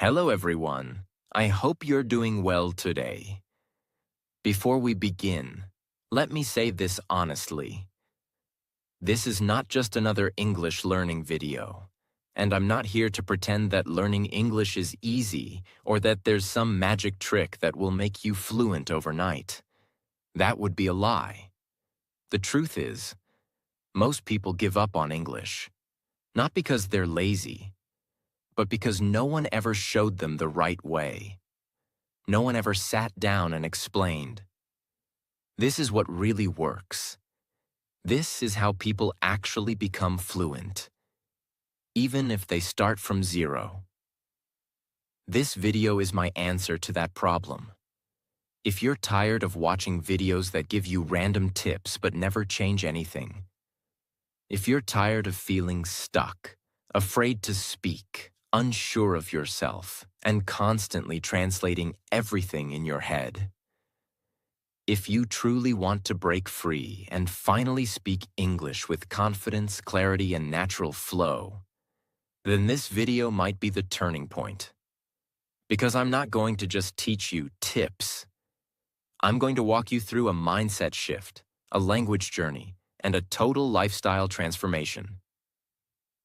Hello, everyone. I hope you're doing well today. Before we begin, let me say this honestly. This is not just another English learning video, and I'm not here to pretend that learning English is easy or that there's some magic trick that will make you fluent overnight. That would be a lie. The truth is, most people give up on English, not because they're lazy, but because no one ever showed them the right way. No one ever sat down and explained. This is what really works. This is how people actually become fluent, even if they start from zero. This video is my answer to that problem. If you're tired of watching videos that give you random tips but never change anything, if you're tired of feeling stuck, afraid to speak, unsure of yourself, and constantly translating everything in your head, if you truly want to break free and finally speak English with confidence, clarity, and natural flow, then this video might be the turning point. Because I'm not going to just teach you tips. I'm going to walk you through a mindset shift, a language journey, and a total lifestyle transformation.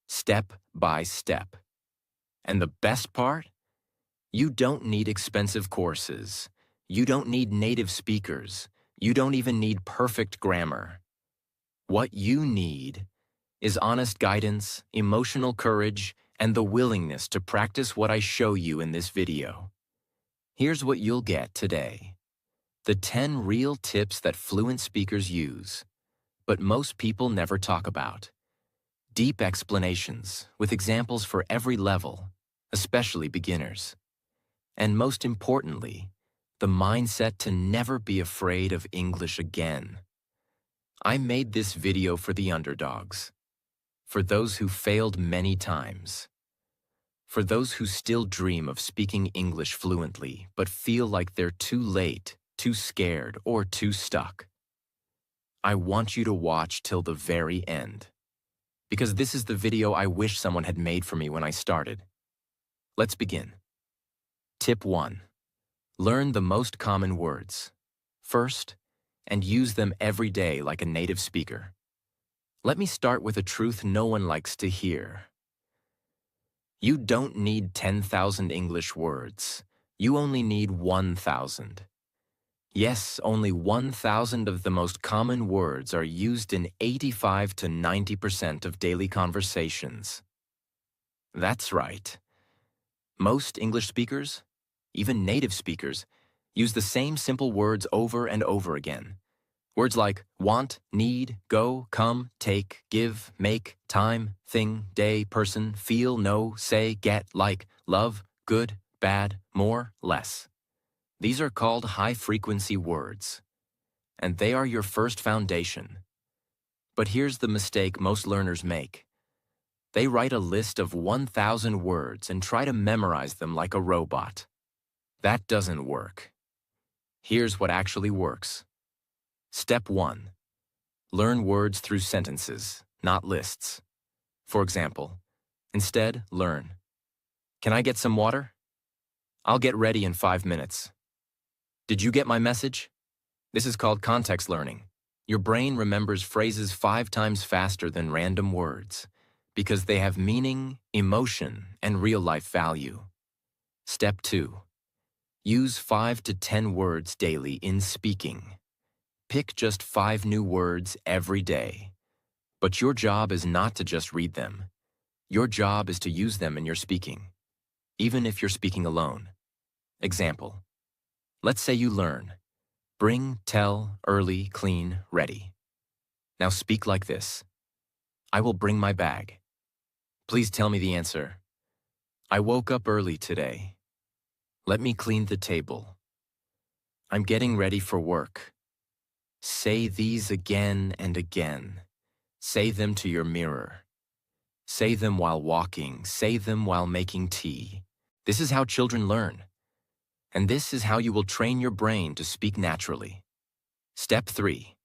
Step by step. And the best part? You don't need expensive courses. You don't need native speakers. You don't even need perfect grammar. What you need is honest guidance, emotional courage, and the willingness to practice what I show you in this video. Here's what you'll get today. The 10 real tips that fluent speakers use, but most people never talk about. Deep explanations with examples for every level, especially beginners. And most importantly, the mindset to never be afraid of English again. I made this video for the underdogs, for those who failed many times, for those who still dream of speaking English fluently but feel like they're too late, too scared, or too stuck. I want you to watch till the very end, because this is the video I wish someone had made for me when I started. Let's begin. Tip 1. Learn the most common words first, and use them every day like a native speaker. Let me start with a truth no one likes to hear. You don't need 10,000 English words. You only need 1,000. Yes, only 1,000 of the most common words are used in 85 to 90% of daily conversations. That's right. Most English speakers, even native speakers, use the same simple words over and over again. Words like want, need, go, come, take, give, make, time, thing, day, person, feel, know, say, get, like, love, good, bad, more, less. These are called high-frequency words, and they are your first foundation. But here's the mistake most learners make. They write a list of 1,000 words and try to memorize them like a robot. That doesn't work. Here's what actually works. Step 1. Learn words through sentences, not lists. For example, instead, learn. Can I get some water? I'll get ready in 5 minutes. Did you get my message? This is called context learning. Your brain remembers phrases 5 times faster than random words because they have meaning, emotion, and real-life value. Step 2. Use 5 to 10 words daily in speaking. Pick just 5 new words every day. But your job is not to just read them. Your job is to use them in your speaking, even if you're speaking alone. Example. Let's say you learn. Bring, tell, early, clean, ready. Now speak like this. I will bring my bag. Please tell me the answer. I woke up early today. Let me clean the table. I'm getting ready for work. Say these again and again. Say them to your mirror. Say them while walking. Say them while making tea. This is how children learn. And this is how you will train your brain to speak naturally. Step 3.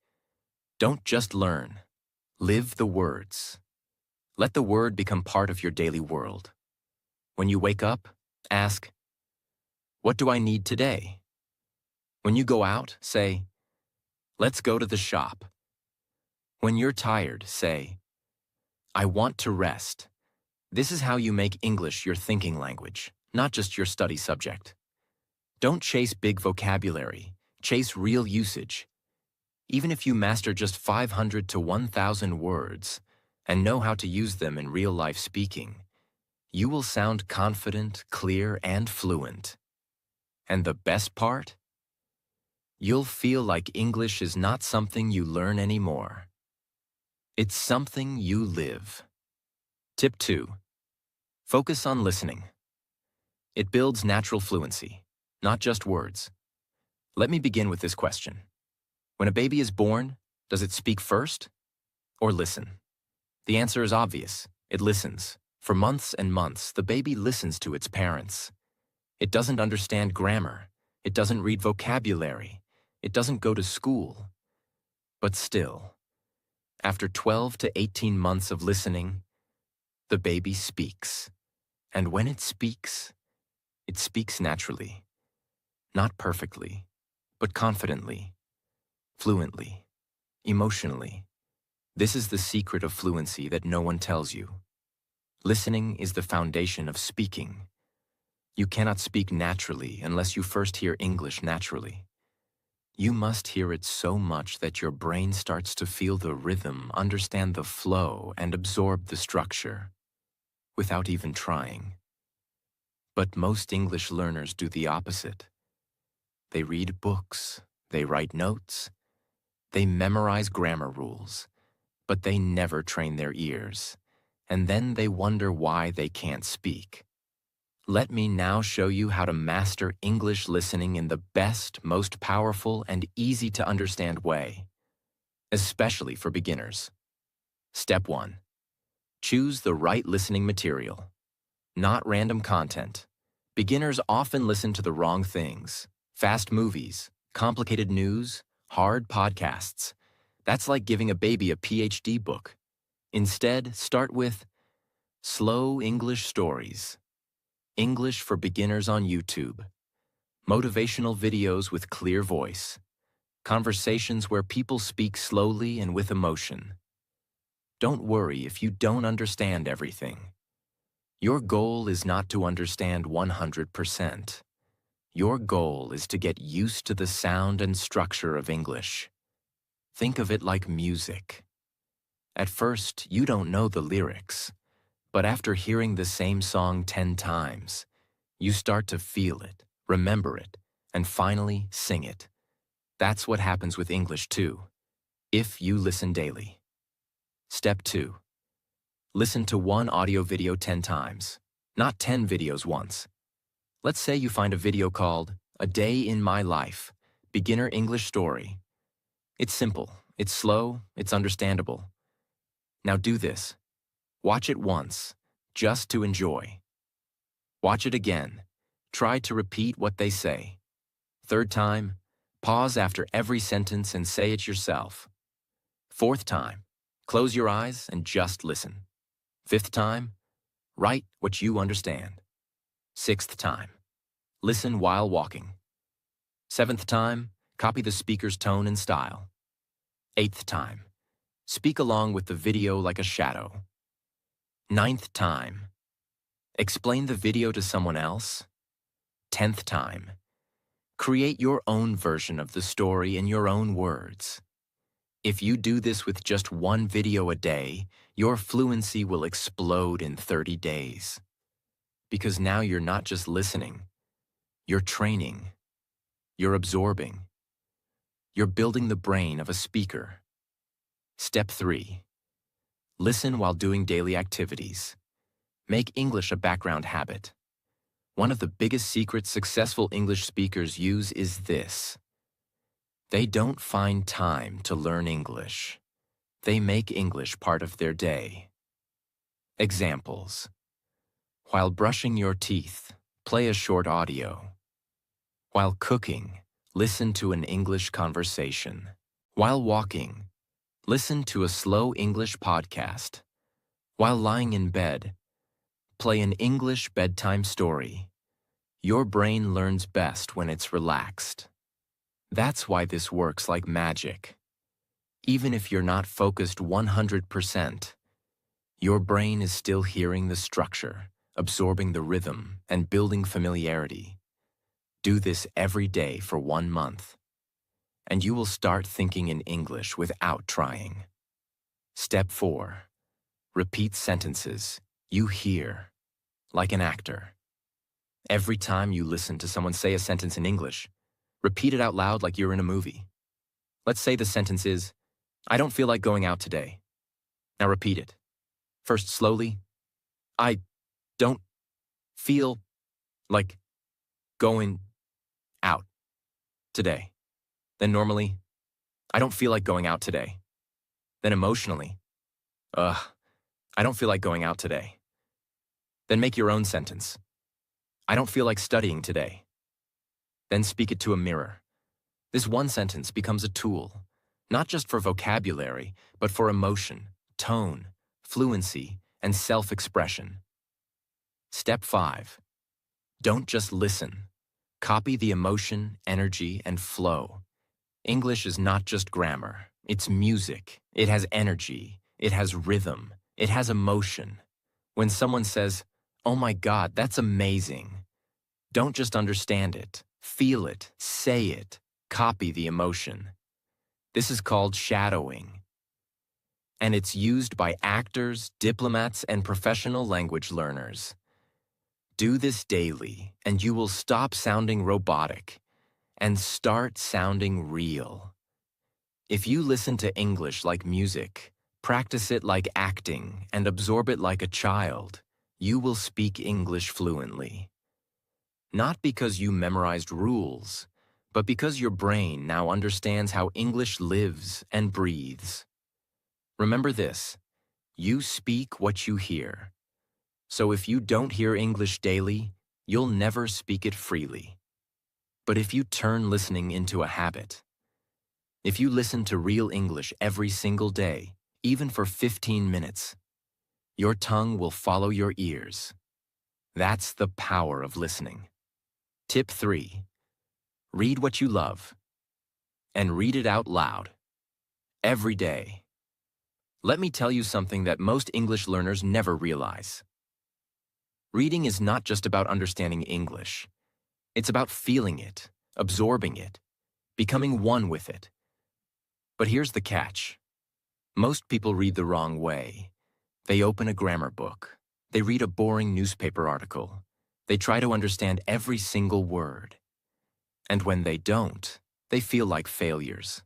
Don't just learn. Live the words. Let the word become part of your daily world. When you wake up, Ask, what do I need today? When you go out, say, let's go to the shop. When you're tired, say, I want to rest. This is how you make English your thinking language, not just your study subject. Don't chase big vocabulary, chase real usage. Even if you master just 500 to 1,000 words and know how to use them in real-life speaking, you will sound confident, clear, and fluent. And the best part? You'll feel like English is not something you learn anymore. It's something you live. Tip 2. Focus on listening. It builds natural fluency, not just words. Let me begin with this question. When a baby is born, does it speak first or listen? The answer is obvious. It listens. For months and months, the baby listens to its parents. It doesn't understand grammar. It doesn't read vocabulary. It doesn't go to school. But still, after 12 to 18 months of listening, the baby speaks. And when it speaks naturally. Not perfectly, but confidently, fluently, emotionally. This is the secret of fluency that no one tells you. Listening is the foundation of speaking. You cannot speak naturally unless you first hear English naturally. You must hear it so much that your brain starts to feel the rhythm, understand the flow, and absorb the structure, without even trying. But most English learners do the opposite. They read books, they write notes, they memorize grammar rules, but they never train their ears, and then they wonder why they can't speak. Let me now show you how to master English listening in the best, most powerful, and easy-to-understand way, especially for beginners. Step 1. Choose the right listening material, not random content. Beginners often listen to the wrong things. Fast movies, complicated news, hard podcasts. That's like giving a baby a PhD book. Instead, start with slow English stories, English for beginners on YouTube, motivational videos with clear voice, conversations where people speak slowly and with emotion. Don't worry if you don't understand everything. Your goal is not to understand 100%. Your goal is to get used to the sound and structure of English. Think of it like music. At first, you don't know the lyrics, but after hearing the same song 10 times, you start to feel it, remember it, and finally sing it. That's what happens with English too, if you listen daily. Step 2. Listen to one audio video 10 times, not 10 videos once. Let's say you find a video called A Day in My Life, Beginner English Story. It's simple, it's slow, it's understandable. Now do this. Watch it once, just to enjoy. Watch it again. Try to repeat what they say. Third time, pause after every sentence and say it yourself. Fourth time, close your eyes and just listen. Fifth time, write what you understand. Sixth time, listen while walking. Seventh time, copy the speaker's tone and style. Eighth time, speak along with the video like a shadow. Ninth time, explain the video to someone else. 10th time, create your own version of the story in your own words. If you do this with just one video a day, your fluency will explode in 30 days. Because now you're not just listening, you're training, you're absorbing, you're building the brain of a speaker. Step 3. Listen while doing daily activities. Make English a background habit. One of the biggest secrets successful English speakers use is this. They don't find time to learn English. They make English part of their day. Examples. While brushing your teeth, play a short audio. While cooking, listen to an English conversation. While walking, listen to a slow English podcast. While lying in bed, play an English bedtime story. Your brain learns best when it's relaxed. That's why this works like magic. Even if you're not focused 100%, your brain is still hearing the structure, absorbing the rhythm, and building familiarity. Do this every day for 1 month, and you will start thinking in English without trying. Step 4. Repeat sentences you hear, like an actor. Every time you listen to someone say a sentence in English, repeat it out loud like you're in a movie. Let's say the sentence is, "I don't feel like going out today." Now repeat it. First slowly, "I don't feel like going out today." Then normally, "I don't feel like going out today." Then emotionally, "Ugh, I don't feel like going out today." Then make your own sentence. "I don't feel like studying today." Then speak it to a mirror. This one sentence becomes a tool, not just for vocabulary, but for emotion, tone, fluency, and self-expression. Step 5. Don't just listen. Copy the emotion, energy, and flow. English is not just grammar. It's music. It has energy. It has rhythm. It has emotion. When someone says, "Oh my God, that's amazing," don't just understand it. Feel it. Say it. Copy the emotion. This is called shadowing, and it's used by actors, diplomats, and professional language learners. Do this daily, and you will stop sounding robotic and start sounding real. If you listen to English like music, practice it like acting, and absorb it like a child, you will speak English fluently. Not because you memorized rules, but because your brain now understands how English lives and breathes. Remember this, you speak what you hear. So if you don't hear English daily, you'll never speak it freely. But if you turn listening into a habit, if you listen to real English every single day, even for 15 minutes, your tongue will follow your ears. That's the power of listening. Tip 3. Read what you love, and read it out loud, every day. Let me tell you something that most English learners never realize. Reading is not just about understanding English. It's about feeling it, absorbing it, becoming one with it. But here's the catch. Most people read the wrong way. They open a grammar book. They read a boring newspaper article. They try to understand every single word. And when they don't, they feel like failures.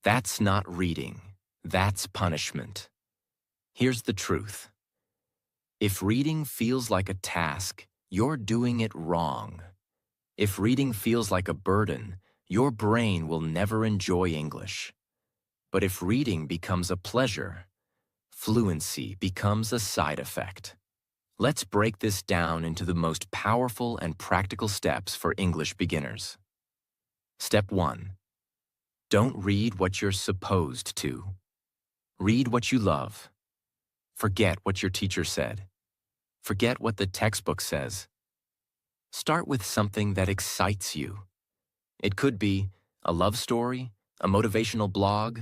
That's not reading. That's punishment. Here's the truth. If reading feels like a task, you're doing it wrong. If reading feels like a burden, your brain will never enjoy English. But if reading becomes a pleasure, fluency becomes a side effect. Let's break this down into the most powerful and practical steps for English beginners. Step 1. Don't read what you're supposed to. Read what you love. Forget what your teacher said. Forget what the textbook says. Start with something that excites you. It could be a love story, a motivational blog,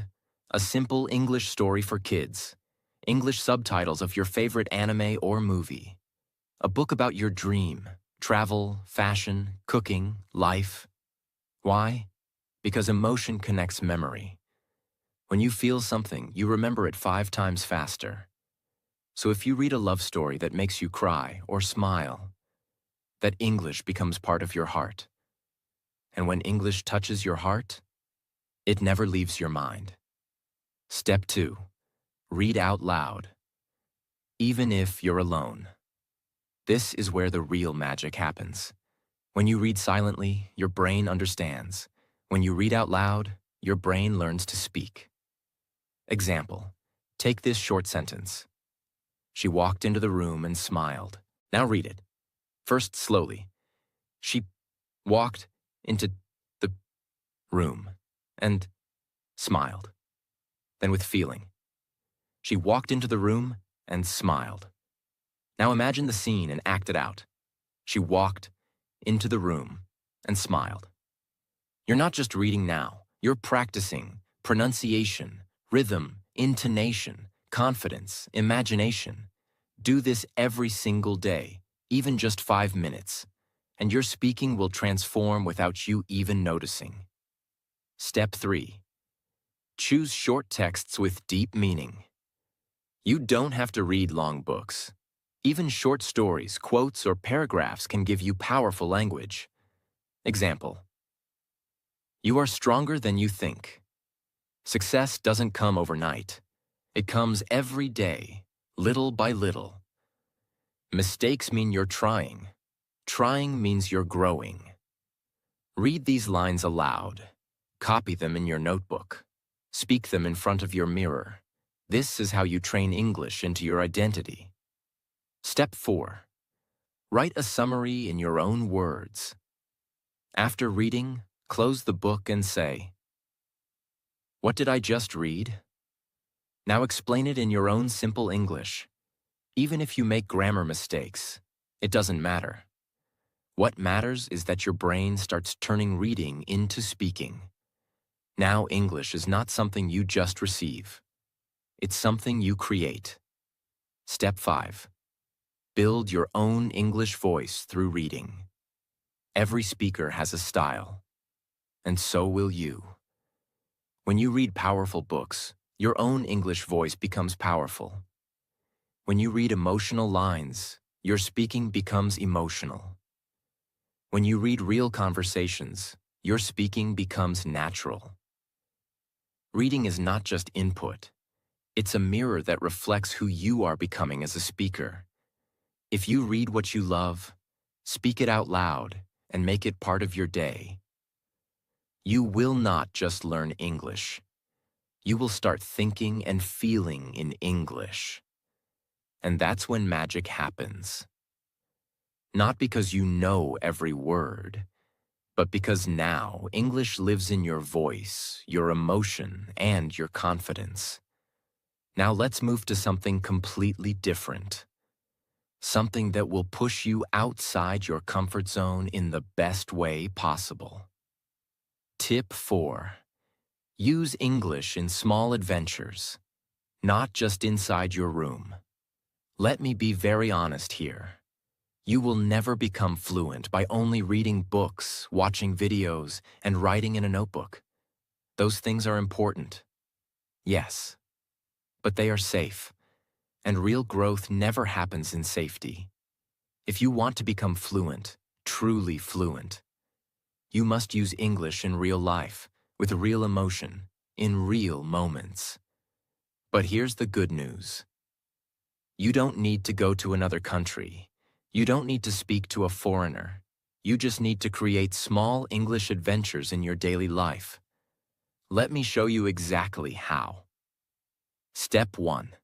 a simple English story for kids, English subtitles of your favorite anime or movie, a book about your dream, travel, fashion, cooking, life. Why? Because emotion connects memory. When you feel something, you remember it 5 times faster. So if you read a love story that makes you cry or smile, that English becomes part of your heart. And when English touches your heart, it never leaves your mind. Step 2. Read out loud, even if you're alone. This is where the real magic happens. When you read silently, your brain understands. When you read out loud, your brain learns to speak. Example, take this short sentence. She walked into the room and smiled. Now read it. First slowly. She walked into the room and smiled. Then with feeling. She walked into the room and smiled. Now imagine the scene and act it out. She walked into the room and smiled. You're not just reading now, you're practicing pronunciation, rhythm, intonation, confidence, imagination. Do this every single day, even just 5 minutes, and your speaking will transform without you even noticing. Step 3. Choose short texts with deep meaning. You don't have to read long books. Even short stories, quotes, or paragraphs can give you powerful language. Example: you are stronger than you think. Success doesn't come overnight. It comes every day, little by little. Mistakes mean you're trying. Trying means you're growing. Read these lines aloud. Copy them in your notebook. Speak them in front of your mirror. This is how you train English into your identity. Step 4. Write a summary in your own words. After reading, close the book and say, "What did I just read?" Now explain it in your own simple English. Even if you make grammar mistakes, it doesn't matter. What matters is that your brain starts turning reading into speaking. Now English is not something you just receive. It's something you create. Step 5. Build your own English voice through reading. Every speaker has a style, and so will you. When you read powerful books, your own English voice becomes powerful. When you read emotional lines, your speaking becomes emotional. When you read real conversations, your speaking becomes natural. Reading is not just input. It's a mirror that reflects who you are becoming as a speaker. If you read what you love, speak it out loud, and make it part of your day, you will not just learn English. You will start thinking and feeling in English. And that's when magic happens. Not because you know every word, but because now English lives in your voice, your emotion, and your confidence. Now let's move to something completely different. Something that will push you outside your comfort zone in the best way possible. Tip 4. Use English in small adventures, not just inside your room. Let me be very honest here. You will never become fluent by only reading books, watching videos, and writing in a notebook. Those things are important. Yes, but they are safe, and real growth never happens in safety. If you want to become fluent, truly fluent, you must use English in real life, with real emotion, in real moments. But here's the good news. You don't need to go to another country. You don't need to speak to a foreigner. You just need to create small English adventures in your daily life. Let me show you exactly how. Step 1.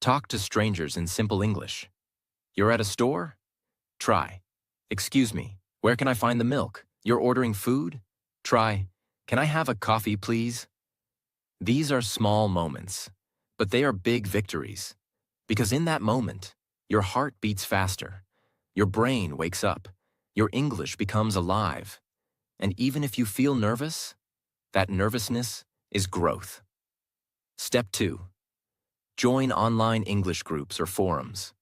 Talk to strangers in simple English. You're at a store? Try, "Excuse me, where can I find the milk?" You're ordering food? Try, "Can I have a coffee, please?" These are small moments, but they are big victories. Because in that moment, your heart beats faster, your brain wakes up, your English becomes alive. And even if you feel nervous, that nervousness is growth. Step 2. Join online English groups or forums.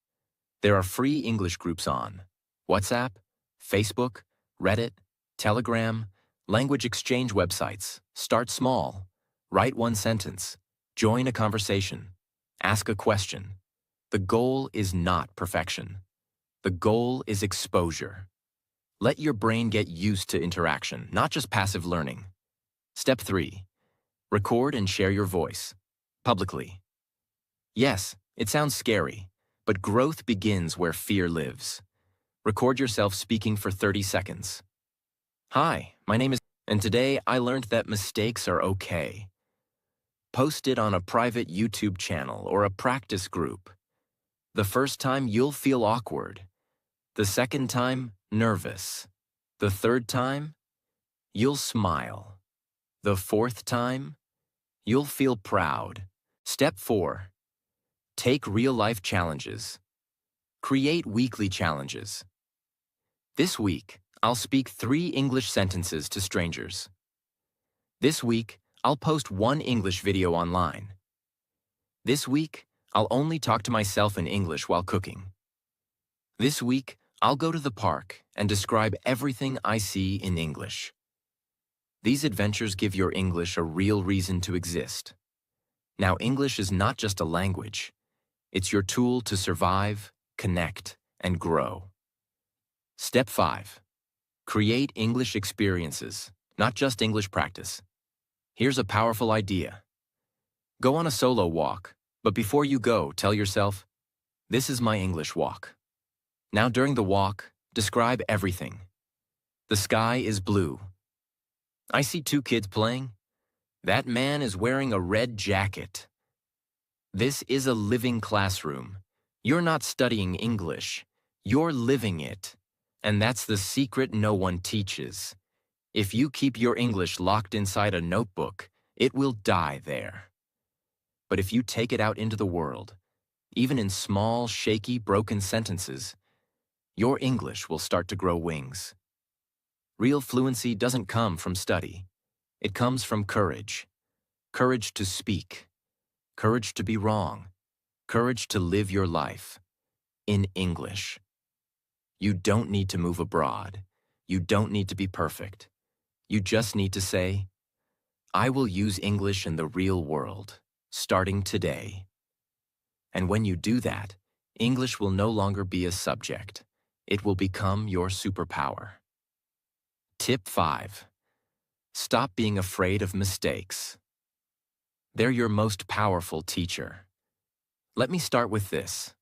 There are free English groups on WhatsApp, Facebook, Reddit, Telegram, language exchange websites. Start small. Write one sentence. Join a conversation. Ask a question. The goal is not perfection. The goal is exposure. Let your brain get used to interaction, not just passive learning. Step 3. Record and share your voice. Publicly. Yes, it sounds scary, but growth begins where fear lives. Record yourself speaking for 30 seconds. "Hi, my name is," and today I learned that mistakes are okay. Post it on a private YouTube channel or a practice group. The first time you'll feel awkward. The second time, nervous. The third time, you'll smile. The fourth time, you'll feel proud. Step 4. Take real-life challenges. Create weekly challenges. This week, I'll speak 3 English sentences to strangers. This week, I'll post 1 English video online. This week, I'll only talk to myself in English while cooking. This week, I'll go to the park and describe everything I see in English. These adventures give your English a real reason to exist. Now, English is not just a language. It's your tool to survive, connect, and grow. Step 5. Create English experiences, not just English practice. Here's a powerful idea. Go on a solo walk, but before you go, tell yourself, "This is my English walk." Now during the walk, describe everything. The sky is blue. I see 2 kids playing. That man is wearing a red jacket. This is a living classroom. You're not studying English. You're living it. And that's the secret no one teaches. If you keep your English locked inside a notebook, it will die there. But if you take it out into the world, even in small, shaky, broken sentences, your English will start to grow wings. Real fluency doesn't come from study. It comes from courage. Courage to speak. Courage to be wrong. Courage to live your life in English. You don't need to move abroad. You don't need to be perfect. You just need to say, "I will use English in the real world, starting today." And when you do that, English will no longer be a subject. It will become your superpower. Tip 5. Stop being afraid of mistakes. They're your most powerful teacher. Let me start with this.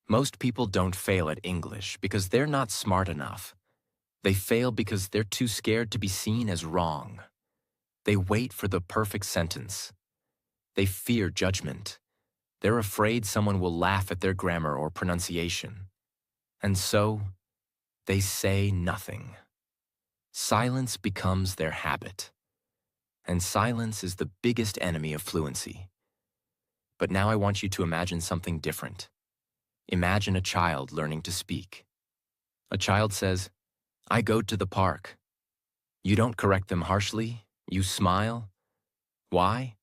Most people don't fail at English because they're not smart enough. They fail because they're too scared to be seen as wrong. They wait for the perfect sentence. They fear judgment. They're afraid someone will laugh at their grammar or pronunciation. And so, they say nothing. Silence becomes their habit. And silence is the biggest enemy of fluency. But now I want you to imagine something different. Imagine a child learning to speak. A child says, "I go to the park." You don't correct them harshly. You smile. Why?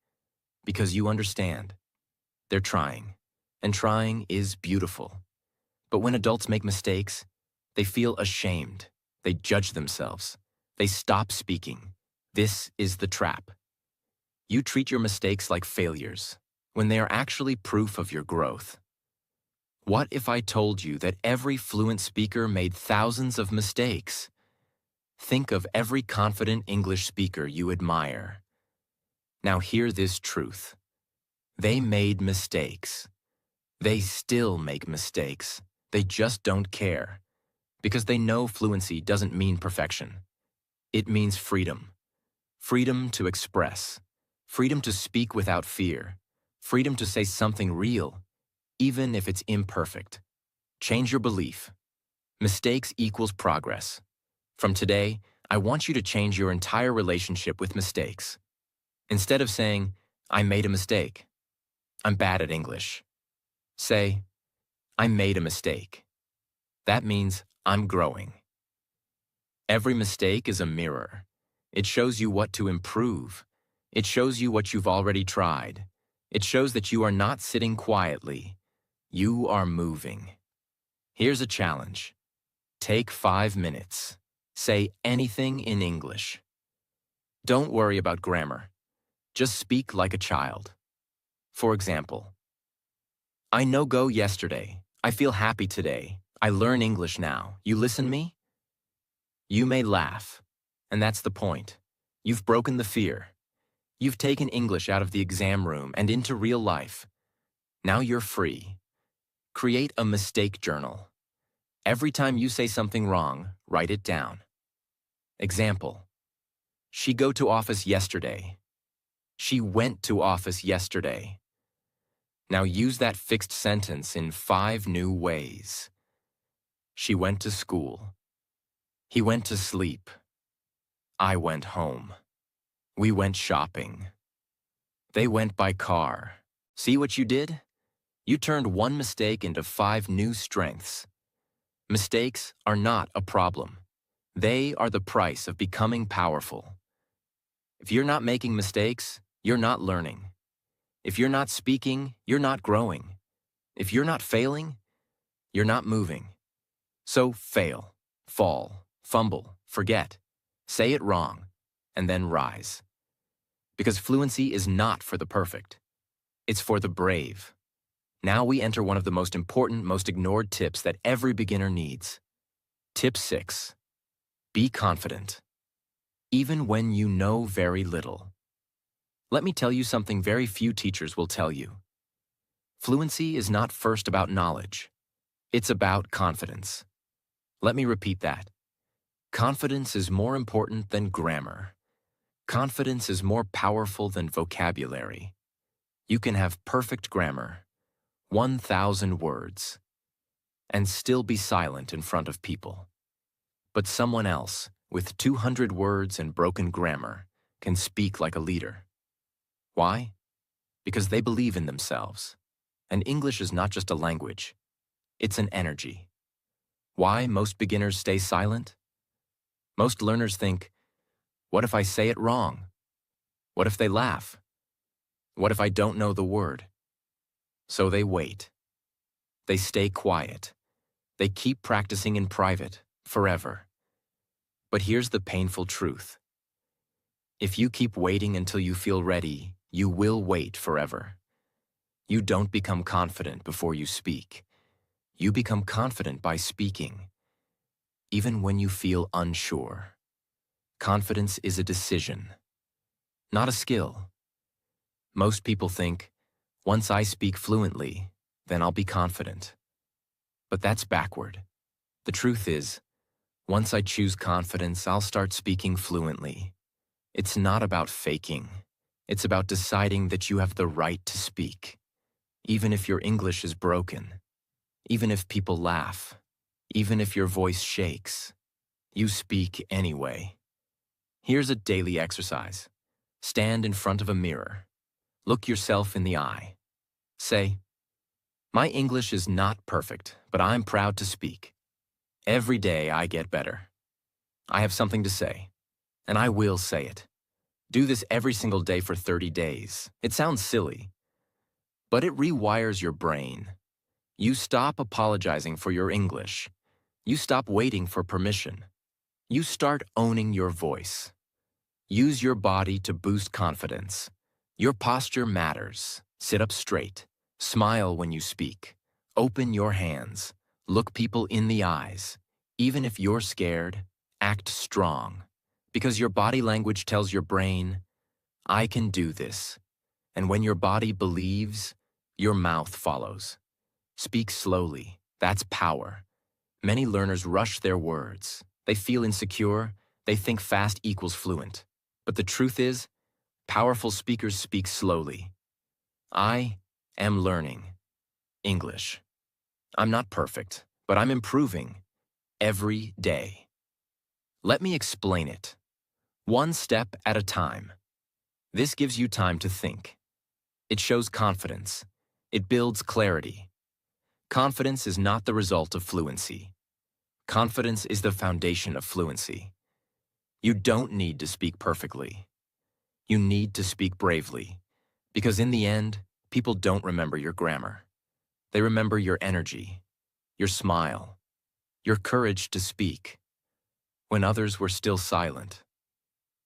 Because you understand. They're trying, and trying is beautiful. But when adults make mistakes, they feel ashamed. They judge themselves. They stop speaking. This is the trap. You treat your mistakes like failures, when they are actually proof of your growth. What if I told you that every fluent speaker made thousands of mistakes? Think of every confident English speaker you admire. Now hear this truth. They made mistakes. They still make mistakes. They just don't care. Because they know fluency doesn't mean perfection. It means freedom. Freedom to express. Freedom to speak without fear. Freedom to say something real, even if it's imperfect. Change your belief. Mistakes equals progress. From today, I want you to change your entire relationship with mistakes. Instead of saying, "I made a mistake," "I'm bad at English," say, "I made a mistake." That means I'm growing. Every mistake is a mirror. It shows you what to improve. It shows you what you've already tried. It shows that you are not sitting quietly. You are moving. Here's a challenge. Take 5 minutes. Say anything in English. Don't worry about grammar. Just speak like a child. For example, "I no go yesterday. I feel happy today. I learn English now. You listen me?" You may laugh, and that's the point. You've broken the fear. You've taken English out of the exam room and into real life. Now you're free. Create a mistake journal. Every time you say something wrong, write it down. Example: She go to office yesterday. She went to office yesterday. Now use that fixed sentence in 5 new ways. She went to school. He went to sleep. I went home. We went shopping. They went by car. See what you did? You turned one mistake into 5 new strengths. Mistakes are not a problem. They are the price of becoming powerful. If you're not making mistakes, you're not learning. If you're not speaking, you're not growing. If you're not failing, you're not moving. So fail, fall, fumble, forget, say it wrong, and then rise. Because fluency is not for the perfect. It's for the brave. Now we enter one of the most important, most ignored tips that every beginner needs. Tip 6. Be confident, even when you know very little. Let me tell you something very few teachers will tell you. Fluency is not first about knowledge. It's about confidence. Let me repeat that. Confidence is more important than grammar. Confidence is more powerful than vocabulary. You can have perfect grammar, 1,000 words, and still be silent in front of people. But someone else, with 200 words and broken grammar, can speak like a leader. Why? Because they believe in themselves. And English is not just a language. It's an energy. Why most beginners stay silent? Most learners think, what if I say it wrong? What if they laugh? What if I don't know the word? So they wait. They stay quiet. They keep practicing in private, forever. But here's the painful truth. If you keep waiting until you feel ready, you will wait forever. You don't become confident before you speak. You become confident by speaking, even when you feel unsure. Confidence is a decision, not a skill. Most people think, once I speak fluently, then I'll be confident. But that's backward. The truth is, once I choose confidence, I'll start speaking fluently. It's not about faking. It's about deciding that you have the right to speak. Even if your English is broken, even if people laugh, even if your voice shakes, you speak anyway. Here's a daily exercise. Stand in front of a mirror. Look yourself in the eye. Say, my English is not perfect, but I'm proud to speak. Every day I get better. I have something to say, and I will say it. Do this every single day for 30 days. It sounds silly, but it rewires your brain. You stop apologizing for your English. You stop waiting for permission. You start owning your voice. Use your body to boost confidence. Your posture matters. Sit up straight. Smile when you speak. Open your hands. Look people in the eyes. Even if you're scared, act strong. Because your body language tells your brain, I can do this. And when your body believes, your mouth follows. Speak slowly. That's power. Many learners rush their words. They feel insecure. They think fast equals fluent. But the truth is, powerful speakers speak slowly. I am learning English. I'm not perfect, but I'm improving every day. Let me explain it. One step at a time. This gives you time to think. It shows confidence. It builds clarity. Confidence is not the result of fluency. Confidence is the foundation of fluency. You don't need to speak perfectly. You need to speak bravely, because in the end, people don't remember your grammar. They remember your energy, your smile, your courage to speak, when others were still silent.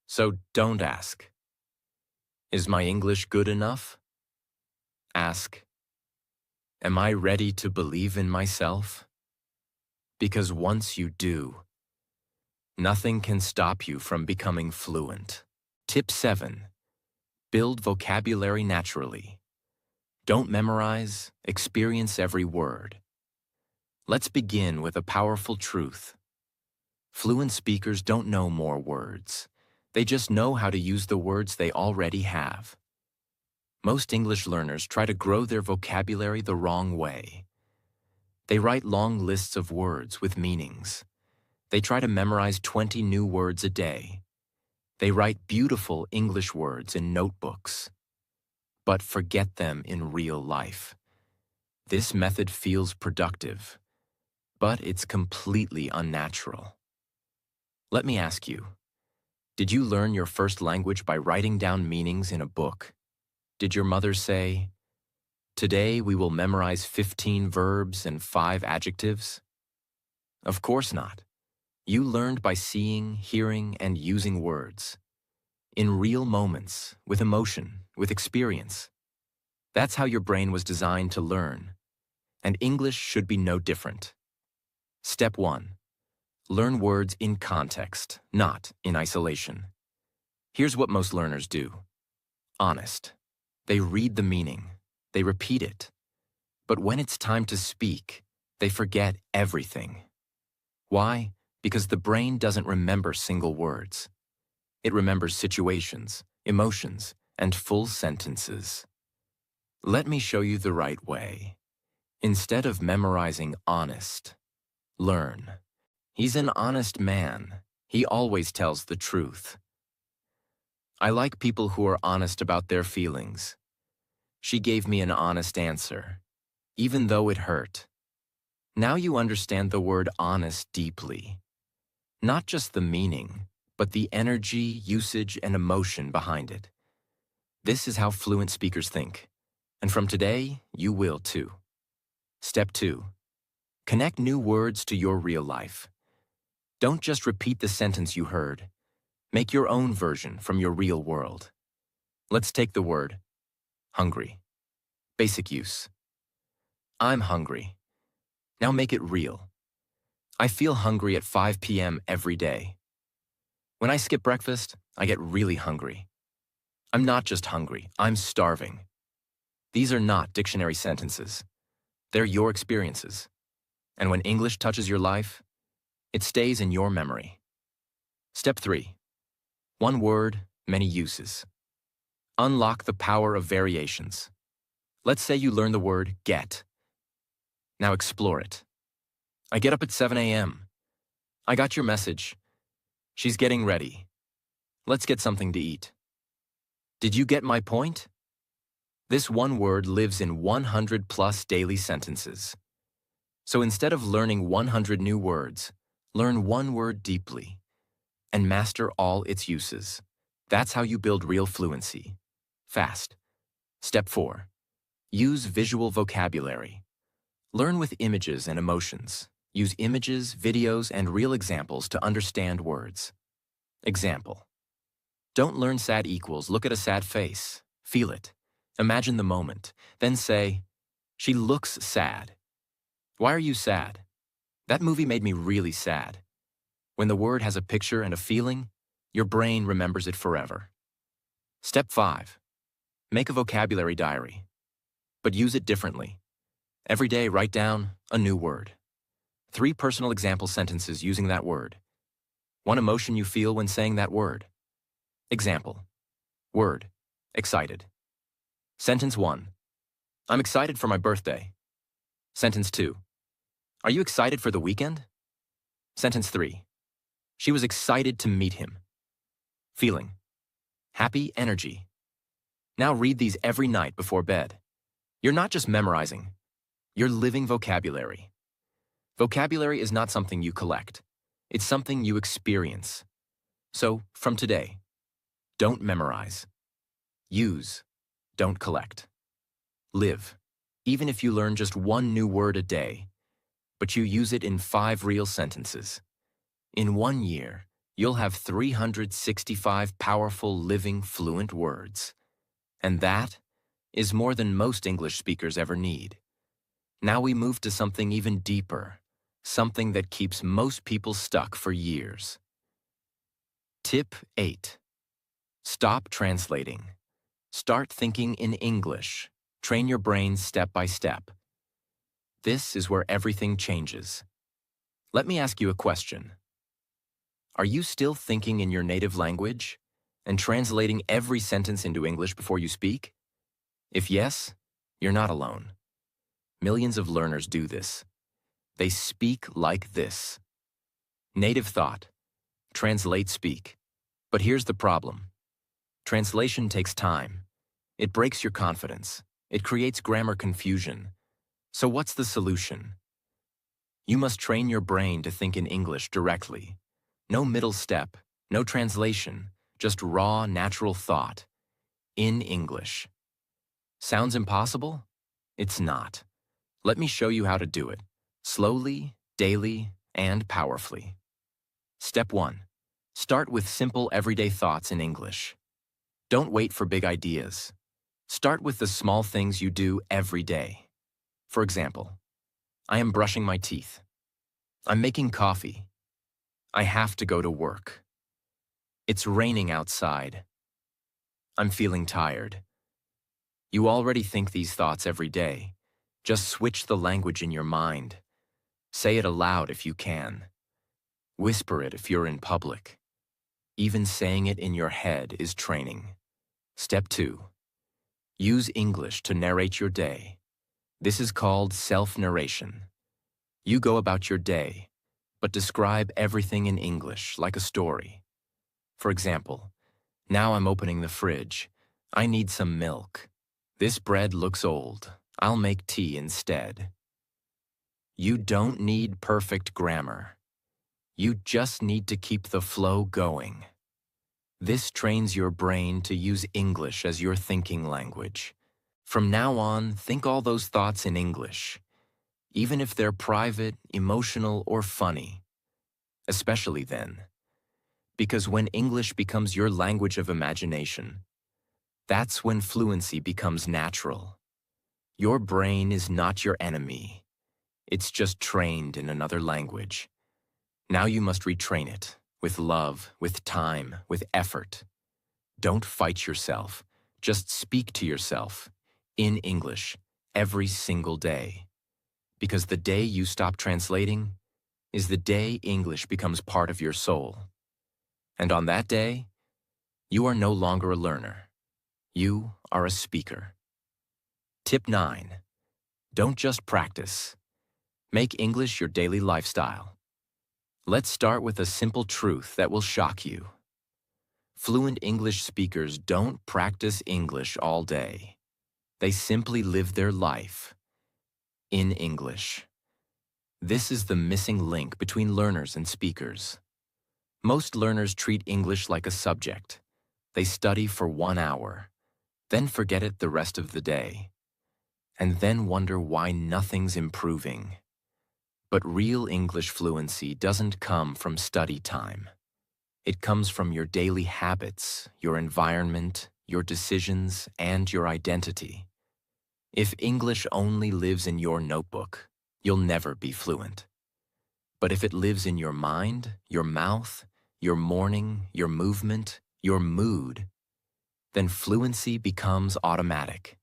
So don't ask, is my English good enough? Ask, am I ready to believe in myself? Because once you do, nothing can stop you from becoming fluent. Tip 7. Build vocabulary naturally. Don't memorize, experience every word. Let's begin with a powerful truth. Fluent speakers don't know more words. They just know how to use the words they already have. Most English learners try to grow their vocabulary the wrong way. They write long lists of words with meanings. They try to memorize 20 new words a day. They write beautiful English words in notebooks, but forget them in real life. This method feels productive, but it's completely unnatural. Let me ask you, did you learn your first language by writing down meanings in a book? Did your mother say, "Today we will memorize 15 verbs and 5 adjectives"? Of course not. You learned by seeing, hearing, and using words. In real moments, with emotion, with experience. That's how your brain was designed to learn. And English should be no different. Step 1. Learn words in context, not in isolation. Here's what most learners do. Honest. They read the meaning. They repeat it. But when it's time to speak, they forget everything. Why? Because the brain doesn't remember single words. It remembers situations, emotions, and full sentences. Let me show you the right way. Instead of memorizing honest, learn. He's an honest man. He always tells the truth. I like people who are honest about their feelings. She gave me an honest answer, even though it hurt. Now you understand the word honest deeply. Not just the meaning, but the energy, usage, and emotion behind it. This is how fluent speakers think. And from today, you will too. Step 2. Connect new words to your real life. Don't just repeat the sentence you heard. Make your own version from your real world. Let's take the word hungry. Basic use. I'm hungry. Now make it real. I feel hungry at 5 p.m. every day. When I skip breakfast, I get really hungry. I'm not just hungry, I'm starving. These are not dictionary sentences. They're your experiences. And when English touches your life, it stays in your memory. Step 3. One word, many uses. Unlock the power of variations. Let's say you learn the word get. Now explore it. I get up at 7 a.m. I got your message. She's getting ready. Let's get something to eat. Did you get my point? This one word lives in 100 plus daily sentences. So instead of learning 100 new words, learn one word deeply and master all its uses. That's how you build real fluency. Fast. Step 4. Use visual vocabulary. Learn with images and emotions. Use images, videos, and real examples to understand words. Example. Don't learn sad equals, look at a sad face. Feel it. Imagine the moment. Then say, "She looks sad." Why are you sad? That movie made me really sad. When the word has a picture and a feeling, your brain remembers it forever. Step 5. Make a vocabulary diary. But use it differently. Every day, write down a new word. 3 personal example sentences using that word. 1 emotion you feel when saying that word. Example. Word. Excited. Sentence 1. I'm excited for my birthday. Sentence 2. Are you excited for the weekend? Sentence 3. She was excited to meet him. Feeling. Happy energy. Now read these every night before bed. You're not just memorizing. You're living vocabulary. Vocabulary is not something you collect. It's something you experience. So, from today, don't memorize. Use. Don't collect. Live. Even if you learn just 1 new word a day, but you use it in 5 real sentences. In 1 year, you'll have 365 powerful, living, fluent words. And that is more than most English speakers ever need. Now we move to something even deeper, something that keeps most people stuck for years. Tip 8. Stop translating. Start thinking in English. Train your brain step by step. This is where everything changes. Let me ask you a question. Are you still thinking in your native language and translating every sentence into English before you speak? If yes, you're not alone. Millions of learners do this. They speak like this. Native thought. Translate speak. But here's the problem. Translation takes time. It breaks your confidence. It creates grammar confusion. So what's the solution? You must train your brain to think in English directly. No middle step, no translation, just raw, natural thought. In English. Sounds impossible? It's not. Let me show you how to do it. Slowly, daily, and powerfully. Step 1. Start with simple everyday thoughts in English. Don't wait for big ideas. Start with the small things you do every day. For example, I am brushing my teeth. I'm making coffee. I have to go to work. It's raining outside. I'm feeling tired. You already think these thoughts every day. Just switch the language in your mind. Say it aloud if you can. Whisper it if you're in public. Even saying it in your head is training. Step 2. Use English to narrate your day. This is called self-narration. You go about your day, but describe everything in English like a story. For example, now I'm opening the fridge. I need some milk. This bread looks old. I'll make tea instead. You don't need perfect grammar. You just need to keep the flow going. This trains your brain to use English as your thinking language. From now on, think all those thoughts in English, even if they're private, emotional, or funny. Especially then. Because when English becomes your language of imagination, that's when fluency becomes natural. Your brain is not your enemy. It's just trained in another language. Now you must retrain it, with love, with time, with effort. Don't fight yourself. Just speak to yourself, in English, every single day. Because the day you stop translating is the day English becomes part of your soul. And on that day, you are no longer a learner. You are a speaker. Tip 9. Don't just practice. Make English your daily lifestyle. Let's start with a simple truth that will shock you. Fluent English speakers don't practice English all day. They simply live their life in English. This is the missing link between learners and speakers. Most learners treat English like a subject. They study for 1 hour, then forget it the rest of the day, and then wonder why nothing's improving. But real English fluency doesn't come from study time. It comes from your daily habits, your environment, your decisions, and your identity. If English only lives in your notebook, you'll never be fluent. But if it lives in your mind, your mouth, your morning, your movement, your mood, then fluency becomes automatic.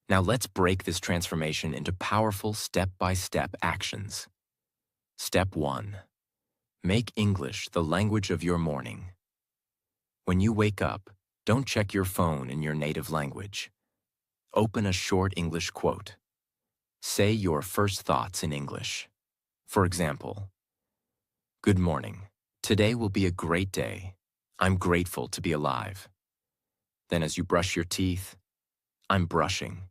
Now let's break this transformation into powerful step-by-step actions. Step 1. Make English the language of your morning. When you wake up, don't check your phone in your native language. Open a short English quote. Say your first thoughts in English. For example, "Good morning. Today will be a great day. I'm grateful to be alive." Then as you brush your teeth, "I'm brushing.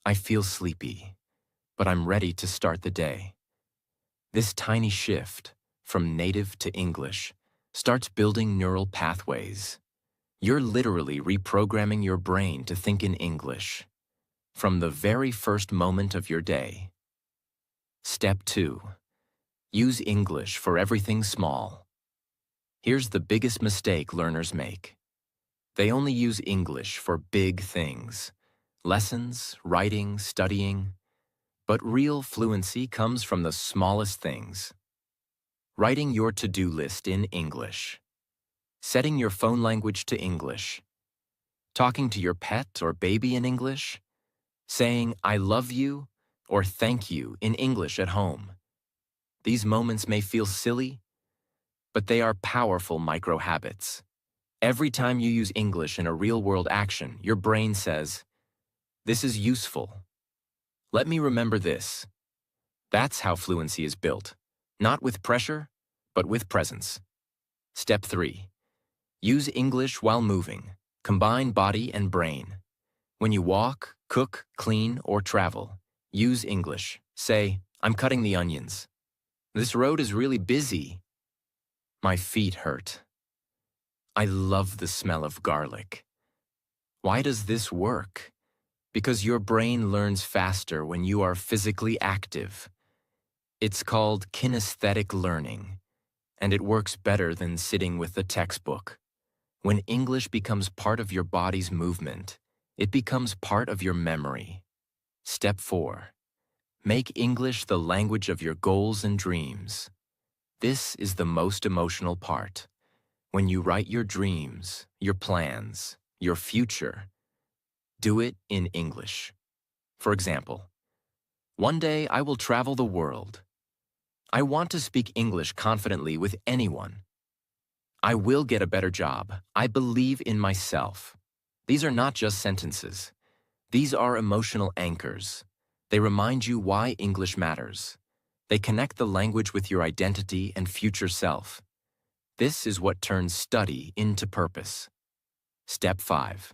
I feel sleepy, but I'm ready to start the day." This tiny shift from native to English starts building neural pathways. You're literally reprogramming your brain to think in English from the very first moment of your day. Step 2. Use English for everything small. Here's the biggest mistake learners make. They only use English for big things, lessons, writing, studying. But real fluency comes from the smallest things. Writing your to-do list in English. Setting your phone language to English. Talking to your pet or baby in English. Saying "I love you" or "thank you" in English at home. These moments may feel silly, but they are powerful micro-habits. Every time you use English in a real-world action, your brain says, "This is useful. Let me remember this." That's how fluency is built, not with pressure, but with presence. Step 3. Use English while moving. Combine body and brain. When you walk, cook, clean, or travel, use English. Say, "I'm cutting the onions. This road is really busy." My feet hurt. I love the smell of garlic. Why does this work? Because your brain learns faster when you are physically active. It's called kinesthetic learning, and it works better than sitting with the textbook. When English becomes part of your body's movement, it becomes part of your memory. Step 4. Make English the language of your goals and dreams. This is the most emotional part. When you write your dreams, your plans, your future, do it in English. For example, one day I will travel the world. I want to speak English confidently with anyone. I will get a better job. I believe in myself. These are not just sentences. These are emotional anchors. They remind you why English matters. They connect the language with your identity and future self. This is what turns study into purpose. Step 5.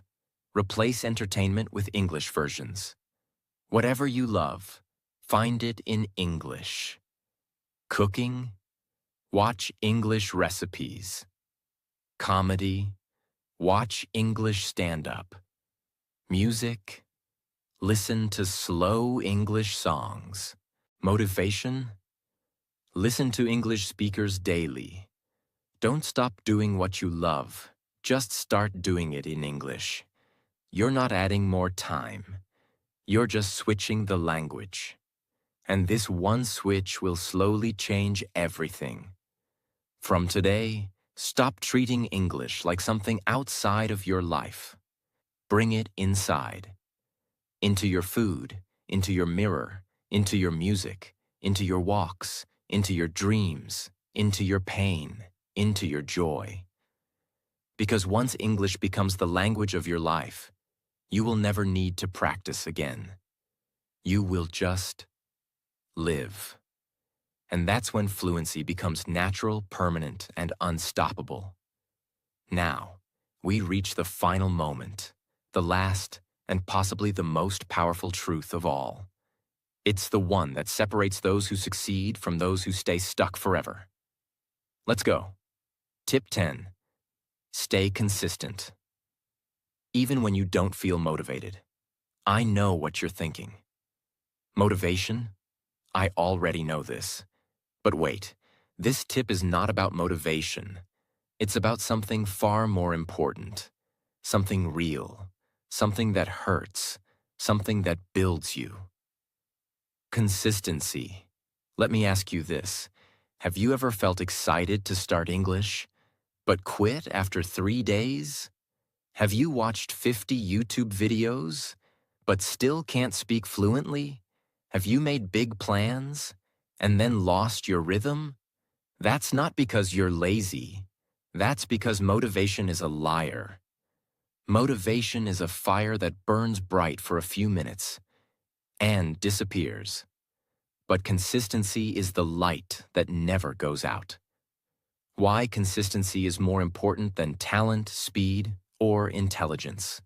Replace entertainment with English versions. Whatever you love, find it in English. Cooking? Watch English recipes. Comedy? Watch English stand-up. Music? Listen to slow English songs. Motivation? Listen to English speakers daily. Don't stop doing what you love. Just start doing it in English. You're not adding more time. You're just switching the language. And this one switch will slowly change everything. From today, stop treating English like something outside of your life. Bring it inside. Into your food, into your mirror, into your music, into your walks, into your dreams, into your pain, into your joy. Because once English becomes the language of your life, you will never need to practice again. You will just live. And that's when fluency becomes natural, permanent, and unstoppable. Now, we reach the final moment, the last and possibly the most powerful truth of all. It's the one that separates those who succeed from those who stay stuck forever. Let's go. Tip 10. Stay consistent. Even when you don't feel motivated. I know what you're thinking. Motivation? I already know this. But wait, this tip is not about motivation. It's about something far more important. Something real. Something that hurts. Something that builds you. Consistency. Let me ask you this. Have you ever felt excited to start English, but quit after 3 days? Have you watched 50 YouTube videos, but still can't speak fluently? Have you made big plans, and then lost your rhythm? That's not because you're lazy. That's because motivation is a liar. Motivation is a fire that burns bright for a few minutes and disappears. But consistency is the light that never goes out. Why consistency is more important than talent, speed, or intelligence.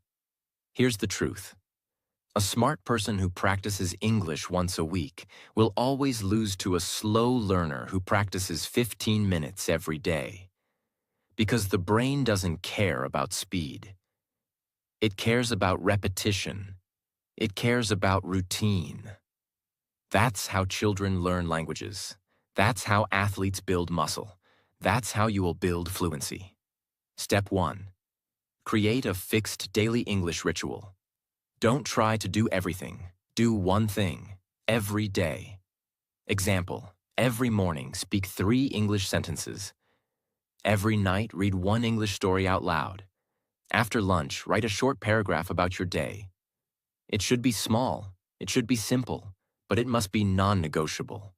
Here's the truth. A smart person who practices English once a week will always lose to a slow learner who practices 15 minutes every day. Because the brain doesn't care about speed. It cares about repetition. It cares about routine. That's how children learn languages. That's how athletes build muscle. That's how you will build fluency. Step 1. Create a fixed daily English ritual. Don't try to do everything. Do one thing, every day. Example, every morning speak 3 English sentences. Every night read 1 English story out loud. After lunch, write a short paragraph about your day. It should be small, it should be simple, but it must be non-negotiable.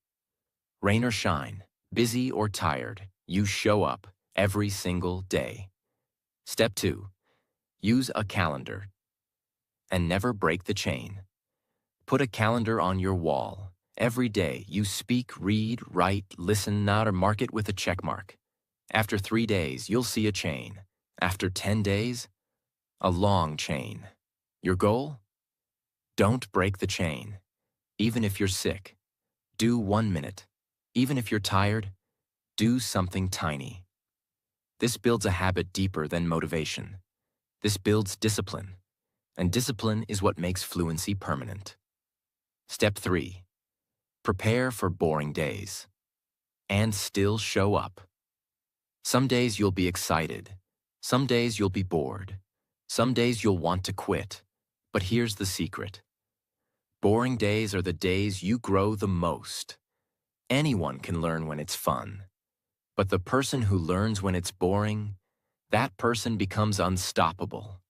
Rain or shine, busy or tired, you show up every single day. Step 2. Use a calendar. And never break the chain. Put a calendar on your wall. Every day you speak, read, write, listen, nod, or mark it with a check mark. After 3 days, you'll see a chain. After 10 days, a long chain. Your goal? Don't break the chain. Even if you're sick, do 1 minute. Even if you're tired, do something tiny. This builds a habit deeper than motivation. This builds discipline, and discipline is what makes fluency permanent. Step 3. Prepare for boring days. And still show up. Some days you'll be excited. Some days you'll be bored. Some days you'll want to quit. But here's the secret. Boring days are the days you grow the most. Anyone can learn when it's fun. But the person who learns when it's boring, that person becomes unstoppable.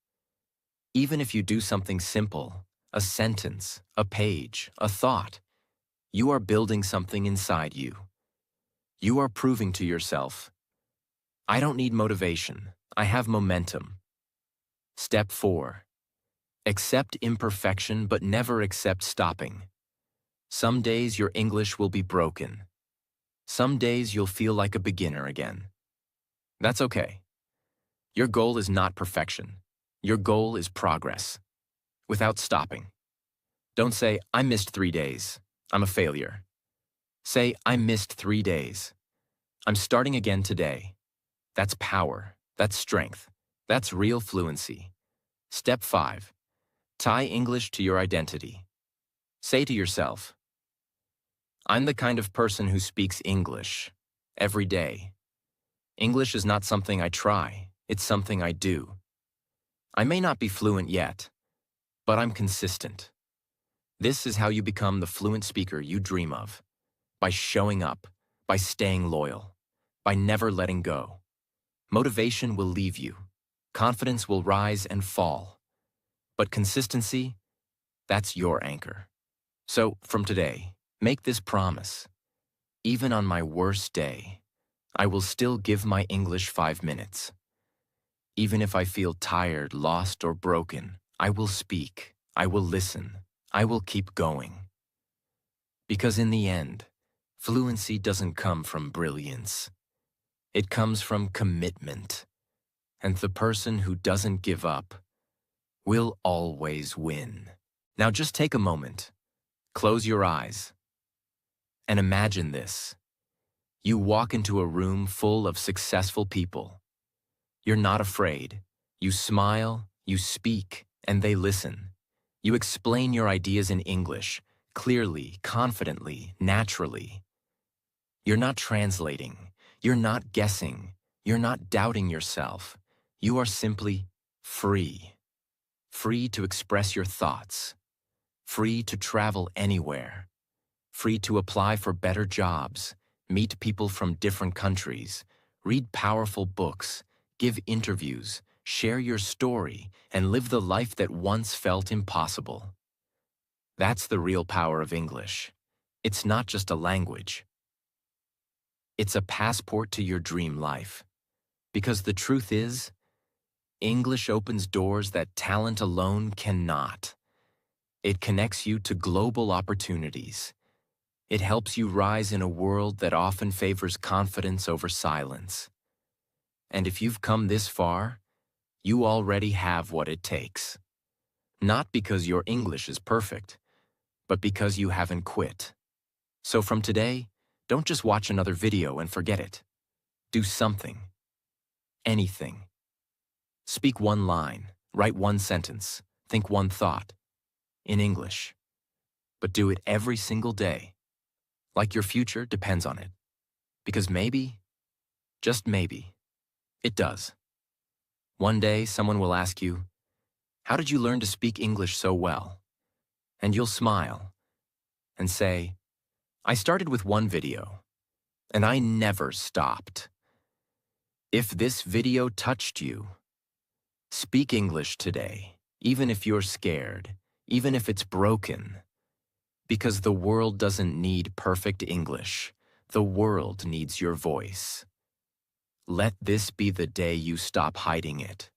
Even if you do something simple, a sentence, a page, a thought, you are building something inside you. You are proving to yourself, I don't need motivation, I have momentum. Step 4. Accept imperfection but never accept stopping. Some days your English will be broken. Some days you'll feel like a beginner again. That's okay. Your goal is not perfection. Your goal is progress. Without stopping. Don't say, I missed 3 days. I'm a failure. Say, I missed 3 days. I'm starting again today. That's power. That's strength. That's real fluency. Step 5. Tie English to your identity. Say to yourself, I'm the kind of person who speaks English every day. English is not something I try, it's something I do. I may not be fluent yet, but I'm consistent. This is how you become the fluent speaker you dream of. By showing up, by staying loyal, by never letting go. Motivation will leave you. Confidence will rise and fall. But consistency, that's your anchor. So, from today, make this promise. Even on my worst day, I will still give my English 5 minutes. Even if I feel tired, lost, or broken, I will speak, I will listen, I will keep going. Because in the end, fluency doesn't come from brilliance. It comes from commitment. And the person who doesn't give up will always win. Now just take a moment, close your eyes, and imagine this. You walk into a room full of successful people. You're not afraid. You smile, you speak, and they listen. You explain your ideas in English, clearly, confidently, naturally. You're not translating. You're not guessing. You're not doubting yourself. You are simply free. Free to express your thoughts. Free to travel anywhere. Free to apply for better jobs, meet people from different countries, read powerful books, give interviews, share your story, and live the life that once felt impossible. That's the real power of English. It's not just a language. It's a passport to your dream life. Because the truth is, English opens doors that talent alone cannot. It connects you to global opportunities. It helps you rise in a world that often favors confidence over silence. And if you've come this far, you already have what it takes. Not because your English is perfect, but because you haven't quit. So from today, don't just watch another video and forget it. Do something. Anything. Speak one line, write one sentence, think one thought. In English. But do it every single day. Like your future depends on it. Because maybe, just maybe, it does. One day, someone will ask you, how did you learn to speak English so well? And you'll smile and say, I started with one video, and I never stopped. If this video touched you, speak English today, even if you're scared, even if it's broken. Because the world doesn't need perfect English. The world needs your voice. Let this be the day you stop hiding it.